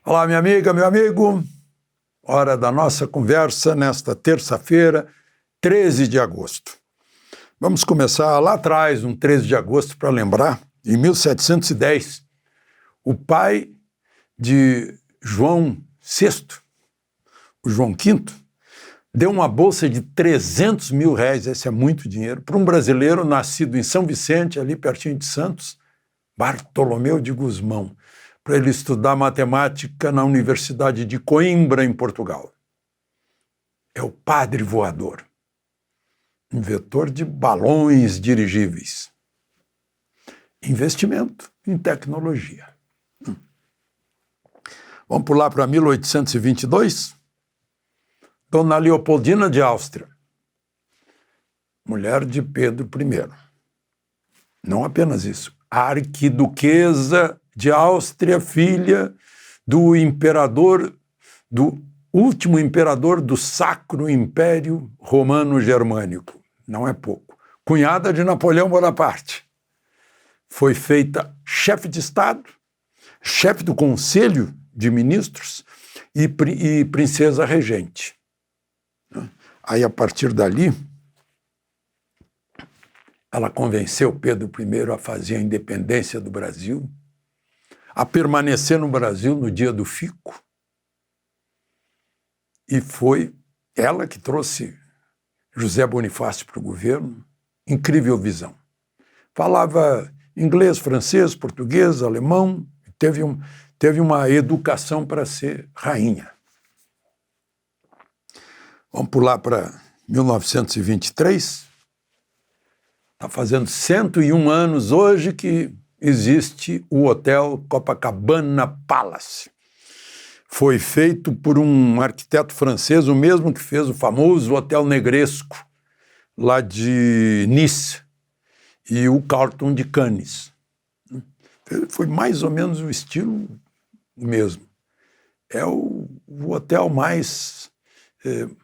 Olá, minha amiga, meu amigo. Hora da nossa conversa nesta terça-feira, 13 de agosto. Vamos começar lá atrás, um 13 de agosto, para lembrar, em 1710, o pai de João VI, o João V, deu uma bolsa de 300 mil reais, esse é muito dinheiro, para um brasileiro nascido em São Vicente, ali pertinho de Santos, Bartolomeu de Gusmão, para ele estudar matemática na Universidade de Coimbra, em Portugal. É o padre voador, inventor de balões dirigíveis. Investimento em tecnologia. Vamos pular para 1822? Dona Leopoldina de Áustria, mulher de Pedro I. Não apenas isso, a arquiduquesa de Áustria, filha do imperador, do último imperador do Sacro Império Romano Germânico. Não é pouco. Cunhada de Napoleão Bonaparte. Foi feita chefe de Estado, chefe do Conselho de Ministros e princesa regente. Aí, a partir dali, ela convenceu Pedro I a fazer a independência do Brasil, a permanecer no Brasil no dia do fico. E foi ela que trouxe José Bonifácio para o governo. Incrível visão. Falava inglês, francês, português, alemão, teve uma educação para ser rainha. Vamos pular para 1923. Está fazendo 101 anos hoje que existe o Hotel Copacabana Palace. Foi feito por um arquiteto francês, o mesmo que fez o famoso Hotel Negresco, lá de Nice, e o Carlton de Cannes. Foi mais ou menos o estilo mesmo. É o hotel mais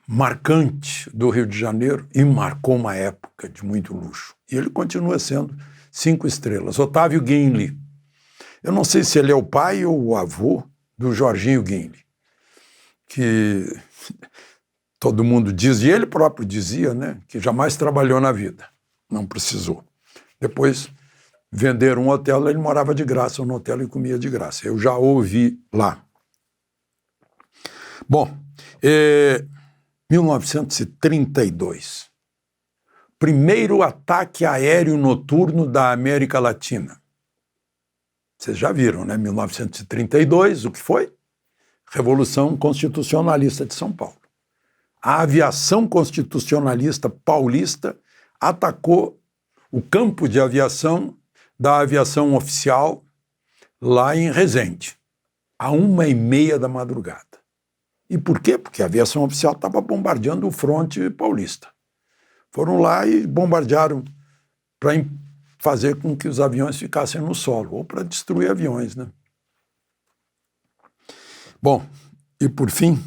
marcante do Rio de Janeiro e marcou uma época de muito luxo. E ele continua sendo 5 estrelas. Otávio Guinle. Eu não sei se ele é o pai ou o avô do Jorginho Guinle, que todo mundo diz, e ele próprio dizia, né, que jamais trabalhou na vida, não precisou. Depois venderam um hotel, ele morava de graça no hotel e comia de graça. Eu já ouvi lá. Bom, 1932. Primeiro ataque aéreo noturno da América Latina. Vocês já viram, né? 1932, o que foi? Revolução Constitucionalista de São Paulo. A aviação constitucionalista paulista atacou o campo de aviação da aviação oficial lá em Resende, à 1h30 da madrugada. E por quê? Porque a aviação oficial estava bombardeando o fronte paulista. Foram lá e bombardearam para fazer com que os aviões ficassem no solo, ou para destruir aviões, né? Bom, e por fim,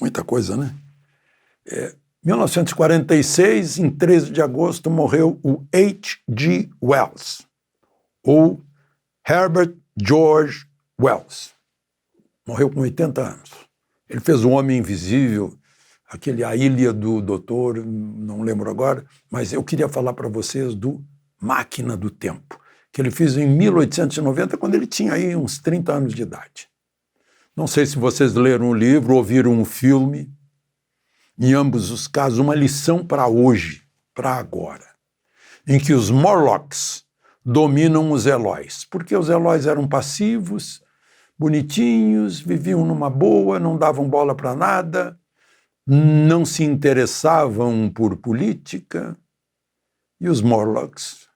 muita coisa, né? 1946, em 13 de agosto, morreu o H.G. Wells, ou Herbert George Wells. Morreu com 80 anos. Ele fez O Homem Invisível, A Ilha do Doutor, não lembro agora, mas eu queria falar para vocês do Máquina do Tempo, que ele fez em 1890, quando ele tinha aí uns 30 anos de idade. Não sei se vocês leram o livro, ouviram um filme. Em ambos os casos, uma lição para hoje, para agora, em que os Morlocks dominam os Elóis, porque os Elóis eram passivos, bonitinhos, viviam numa boa, não davam bola para nada, não se interessavam por política, e os Morlocks,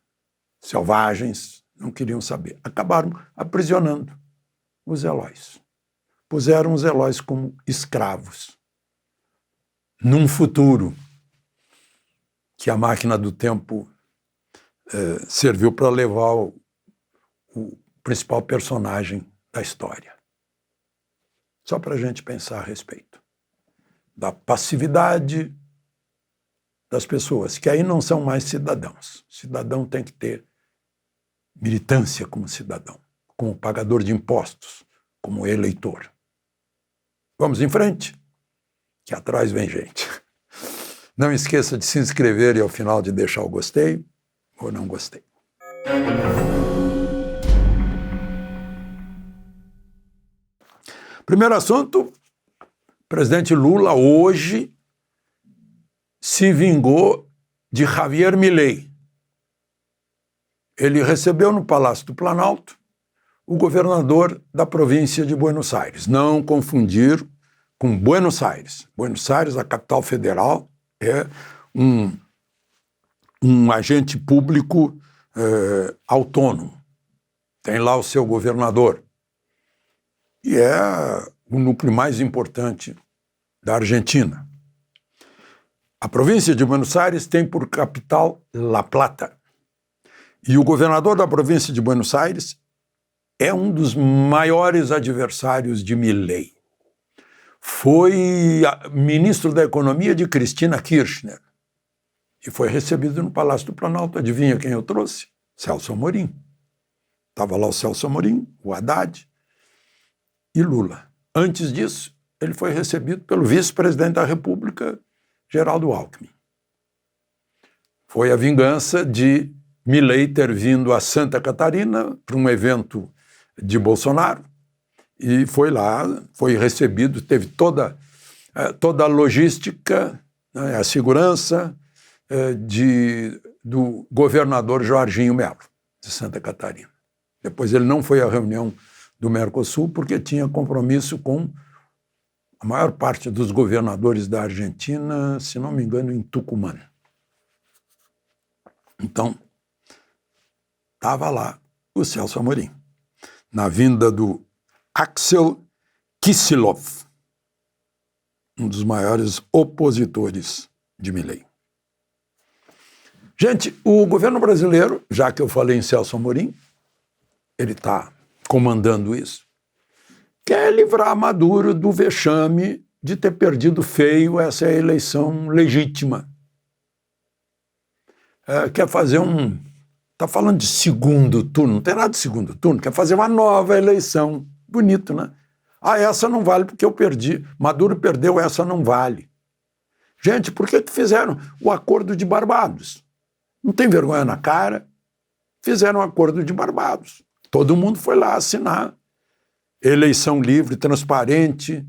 selvagens, não queriam saber. Acabaram aprisionando os Elóis. Puseram os Elóis como escravos. Num futuro que a Máquina do Tempo serviu para levar o principal personagem da história. Só para a gente pensar a respeito da passividade das pessoas, que aí não são mais cidadãos. Cidadão tem que ter militância como cidadão, como pagador de impostos, como eleitor. Vamos em frente, que atrás vem gente. Não esqueça de se inscrever e ao final de deixar o gostei ou não gostei. Primeiro assunto, o presidente Lula hoje se vingou de Javier Milei. Ele recebeu no Palácio do Planalto o governador da província de Buenos Aires. Não confundir com Buenos Aires. Buenos Aires, a capital federal, é um agente público autônomo. Tem lá o seu governador. E é o núcleo mais importante da Argentina. A província de Buenos Aires tem por capital La Plata. E o governador da província de Buenos Aires é um dos maiores adversários de Milei. Foi ministro da Economia de Cristina Kirchner. E foi recebido no Palácio do Planalto. Adivinha quem eu trouxe? Celso Amorim. Estava lá o Celso Amorim, o Haddad e Lula. Antes disso, ele foi recebido pelo vice-presidente da República, Geraldo Alckmin. Foi a vingança de Milei ter vindo a Santa Catarina para um evento de Bolsonaro e foi lá, foi recebido, teve toda a logística, né, a segurança do governador Jorginho Melo, de Santa Catarina. Depois ele não foi à reunião do Mercosul porque tinha compromisso com a maior parte dos governadores da Argentina, se não me engano, em Tucumã. Então, estava lá o Celso Amorim, na vinda do Axel Kicillof, um dos maiores opositores de Milei. Gente, o governo brasileiro, já que eu falei em Celso Amorim, ele está comandando isso, quer livrar Maduro do vexame de ter perdido feio essa eleição legítima. Quer fazer está falando de segundo turno, não tem nada de segundo turno, quer fazer uma nova eleição. Bonito, né? Essa não vale porque eu perdi. Maduro perdeu, essa não vale. Gente, por que fizeram o Acordo de Barbados? Não tem vergonha na cara? Fizeram o Acordo de Barbados. Todo mundo foi lá assinar. Eleição livre, transparente,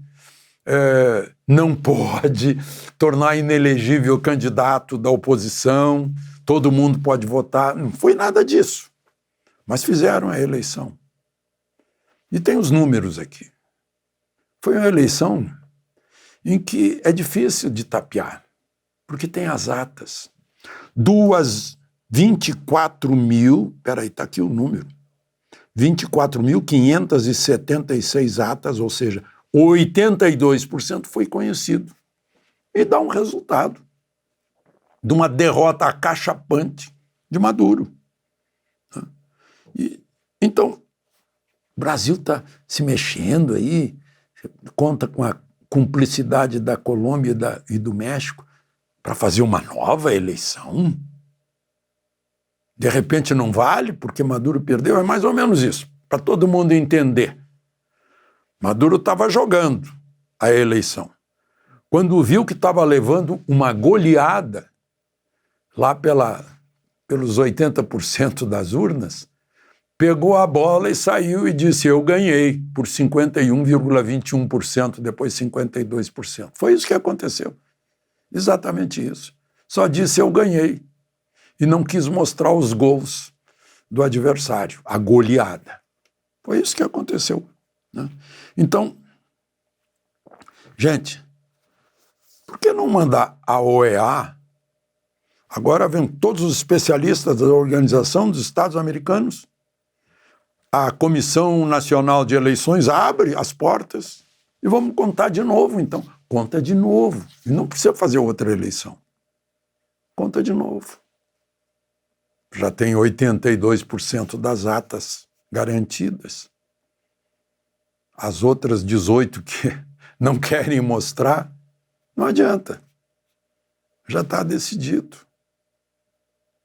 não pode tornar inelegível o candidato da oposição, todo mundo pode votar. Não foi nada disso. Mas fizeram a eleição. E tem os números aqui. Foi uma eleição em que é difícil de tapear, porque tem as atas. 24 mil, peraí, está aqui o número, 24.576 atas, ou seja, 82% foi conhecido. E dá um resultado de uma derrota acachapante de Maduro. Então, o Brasil está se mexendo aí, conta com a cumplicidade da Colômbia e do México para fazer uma nova eleição. De repente não vale porque Maduro perdeu, é mais ou menos isso, para todo mundo entender. Maduro estava jogando a eleição. Quando viu que estava levando uma goleada lá pelos 80% das urnas, pegou a bola e saiu e disse: eu ganhei por 51,21%, depois 52%. Foi isso que aconteceu. Exatamente isso. Só disse: eu ganhei. E não quis mostrar os gols do adversário, a goleada. Foi isso que aconteceu, né? Então, gente, por que não mandar a OEA? Agora vem todos os especialistas da Organização dos Estados Americanos, a Comissão Nacional de Eleições abre as portas e vamos contar de novo, então. Conta de novo. E não precisa fazer outra eleição. Conta de novo. Já tem 82% das atas garantidas. As outras 18 que não querem mostrar, não adianta. Já está decidido.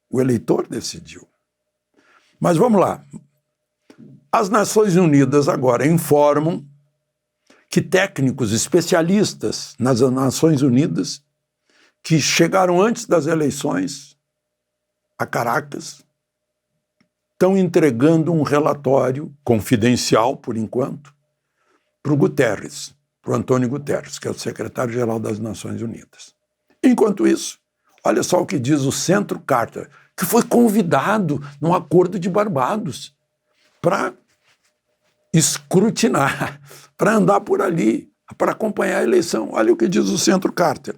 O eleitor decidiu. Mas vamos lá. As Nações Unidas agora informam que técnicos especialistas nas Nações Unidas que chegaram antes das eleições a Caracas estão entregando um relatório confidencial, por enquanto, para o Guterres, para o Antônio Guterres, que é o secretário-geral das Nações Unidas. Enquanto isso, olha só o que diz o Centro Carter, que foi convidado num acordo de Barbados para escrutinar, para andar por ali, para acompanhar a eleição. Olha o que diz o Centro Carter.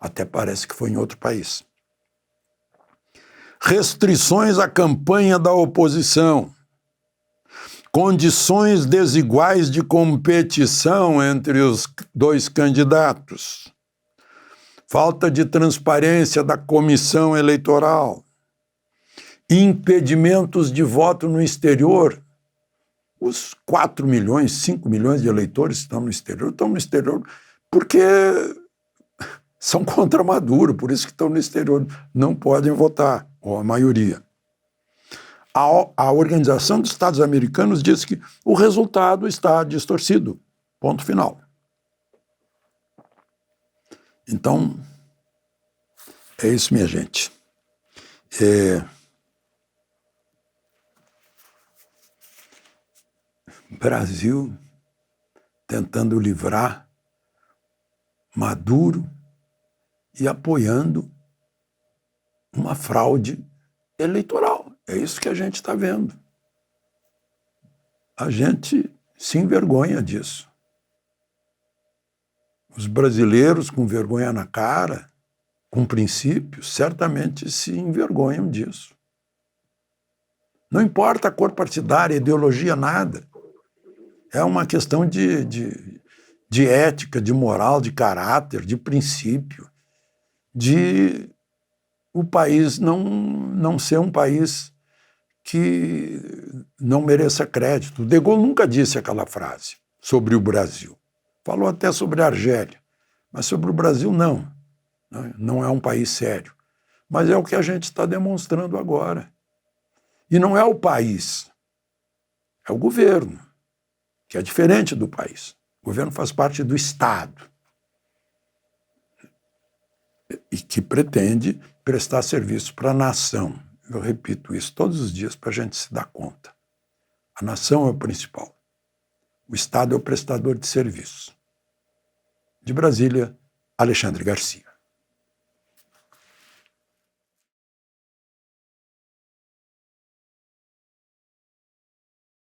Até parece que foi em outro país. Restrições à campanha da oposição. Condições desiguais de competição entre os dois candidatos. Falta de transparência da comissão eleitoral. Impedimentos de voto no exterior. Os 4 milhões, 5 milhões de eleitores estão no exterior porque são contra Maduro, por isso que estão no exterior, não podem votar, ou a maioria. A Organização dos Estados Americanos diz que o resultado está distorcido, ponto final. Então, é isso, minha gente. Brasil tentando livrar Maduro e apoiando uma fraude eleitoral. É isso que a gente está vendo. A gente se envergonha disso. Os brasileiros com vergonha na cara, com princípios, certamente se envergonham disso. Não importa a cor partidária, ideologia, nada. É uma questão de ética, de moral, de caráter, de princípio, de o país não ser um país que não mereça crédito. De Gaulle nunca disse aquela frase sobre o Brasil. Falou até sobre a Argélia, mas sobre o Brasil não. Não é um país sério. Mas é o que a gente está demonstrando agora. E não é o país, é o governo, que é diferente do país. O governo faz parte do Estado e que pretende prestar serviço para a nação. Eu repito isso todos os dias para a gente se dar conta. A nação é o principal. O Estado é o prestador de serviços. De Brasília, Alexandre Garcia.